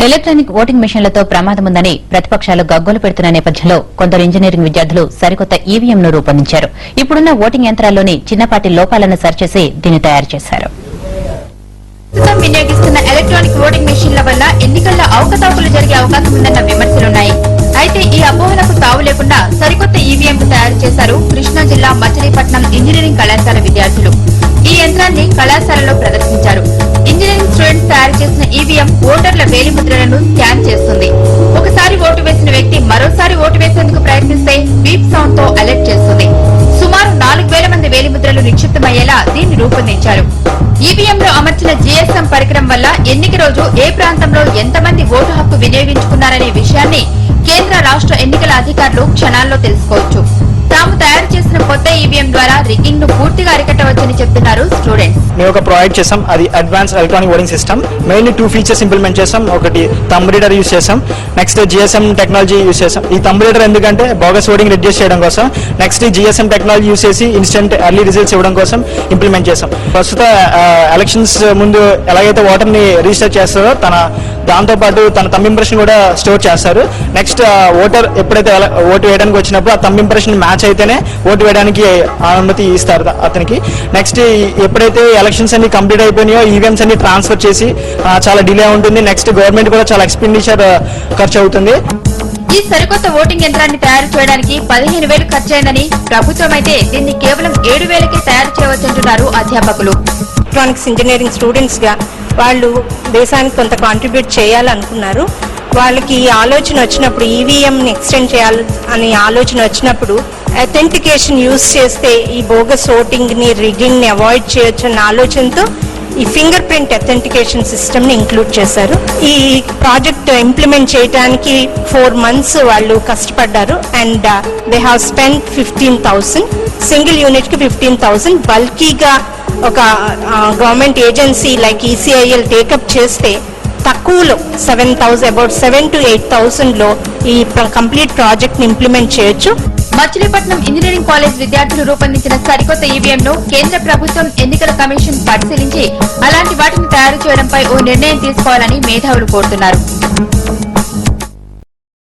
Electronic voting మిషన్లతో ప్రమాదముందని ప్రతిపక్షాలు గగ్గోలు పెడుతున్న నేపథ్యంలో కొందరు ఇంజనీరింగ్ విద్యార్థులు సరికొత్త ఈవీఎంను రూపొందించారు. ఇప్పుడున్న ఓటింగ్ యంత్రాల్లోని చిన్నపాటి లోపాలను సరిచేసి దీన్ని తయారు చేశారు. వినియోగిస్తున్న ఎలక్ట్రానిక్ ఓటింగ్ మిషన్ల వల్ల ఎన్నికల్లో అవకతవకలు జరిగే అవకాశం ఉందన్న విమర్శలున్నాయి. అయితే ఈ అపోహలకు తావు లేకుండా సరికొత్త ఈవీఎంను తయారు చేశారు కృష్ణా జిల్లా మచిలీపట్నం ఇంజనీరింగ్ కళాశాల విద్యార్థులు. ఈ యంత్రాన్ని కళాశాలలో ప్రదర్శించారు. ఇంజనీరింగ్ స్టూడెంట్స్ తయారు చేసిన ఈవీఎం ఓటర్ల వేలిముద్రలను స్కాన్ చేస్తుంది. ఒకసారి ఓటు వేసిన వ్యక్తి మరోసారి ఓటు వేసేందుకు ప్రయత్నిస్తే బీప్ సౌండ్ తో అలర్ట్ చేస్తుంది. సుమారు 4000 మంది వేలిముద్రలు నిక్షిప్తమయ్యేలా దీన్ని రూపొందించారు. ఈవీఎంలో అమర్చిన జీఎస్ఎం పరికరం వల్ల ఎన్నిక రోజు ఏ ప్రాంతంలో ఎంతమంది ఓటు హక్కు వినియోగించుకున్నారనే విషయాన్ని కేంద్ర రాష్ట్ర ఎన్నికల అధికారులు క్షణాల్లో తెలుసుకోవచ్చు. తాము తయారు చేసిన కొత్త ఈవీఎం ద్వారా రిగ్గింగ్ ను పూర్తిగా అరికట్టవచ్చని చెప్తున్నారు స్టూడెంట్స్. మేము ఒక ప్రాజెక్ట్ చేసాం, అది advance electronic voting system. Mainly 2 features implement చేసాం. ఒకటి థంబ్ రీడర్ యూజ్ చేసాం, నెక్స్ట్ జిఎస్ఎం టెక్నాలజీ యూజ్ చేసాం. ఈ థంబ్ రీడర్ ఎందుకంటే బోగస్ ఓటింగ్ రిడ్యూస్ చేయడం కోసం, నెక్స్ట్ జిఎస్ఎం టెక్నాలజీ యూజ్ చేసి ఇన్స్టెంట్ ఎర్లీ రిజల్ట్స్ ఇవ్వడం కోసం ఇంప్లిమెంట్ చేసాం. ప్రస్తుత ఎలక్షన్స్ ముందు ఎలాగైతే ఓటర్ ని రిజిస్టర్ చేస్తారో దాంతో పాటు తన థంబ్ ఇంప్రెషన్ కూడా స్టోర్ చేస్తారు. నెక్స్ట్ ఓటర్ ఎప్పుడైతే ఓటు వేయడానికి వచ్చినప్పుడు ఆ థంబ్ ఇంప్రెషన్ మ్యాచ్ అయితేనే ఓటు వేయడానికి అనుమతి ఇస్తారు అతనికి. నెక్స్ట్ ఎప్పుడైతే ఎలక్షన్స్ అన్ని కంప్లీట్ అయిపోయినాయో ఈవీఎంస్ అన్ని ట్రాన్స్ఫర్ చేసి చాలా డిలే ఉంటుంది. నెక్స్ట్ గవర్నమెంట్ కూడా చాలా ఎక్స్పెండిచర్ ఖర్చు అవుతుంది. ఈ సరికొత్త ఓటింగ్ యంత్రాన్ని తయారు చేయడానికి 15,000 ఖర్చయిందని, ప్రభుత్వం అయితే దీన్ని కేవలం 7,000కే తయారు చేయవచ్చంటున్నారు అధ్యాపకులు. ఎలక్ట్రానిక్స్ ఇంజనీరింగ్ స్టూడెంట్స్ గా వాళ్ళు దేశానికి కొంత కాంట్రిబ్యూట్ చేయాలనుకున్నారు. వాళ్ళకి ఈ ఆలోచన వచ్చినప్పుడు, ఈవీఎం ని ఎక్స్టెండ్ చేయాలి అనే ఆలోచన వచ్చినప్పుడు అథెంటికేషన్ యూజ్ చేస్తే ఈ బోగస్ ఓటింగ్ ని రిగ్గింగ్ ని అవాయిడ్ చేయొచ్చు అన్న ఆలోచనతో ఈ ఫింగర్ ప్రింట్ అథెంటికేషన్ సిస్టమ్ ని ఇంక్లూడ్ చేశారు. ఈ ప్రాజెక్ట్ ఇంప్లిమెంట్ చేయడానికి 4 months వాళ్ళు కష్టపడ్డారు. And they have spend 15,000. Single unit కి 15,000. బల్కీగా ఒక government agency like ECIL take up చేస్తే తక్కువలో 7,000, అబౌట్ 7,000 to 8,000 లో ఈ కంప్లీట్ ప్రాజెక్ట్ ని ఇంప్లిమెంట్ చేయొచ్చు. మచిలీపట్నం ఇంజనీరింగ్ కాలేజ్ విద్యార్థులు రూపొందించిన సరికొత్త ఈవీఎం ను కేంద్ర ప్రభుత్వం ఎన్నికల కమిషన్ పరిశీలించి అలాంటి వాటిని తయారు చేయడంపై ఓ నిర్ణయం తీసుకోవాలని మేధావులు కోరుతున్నారు.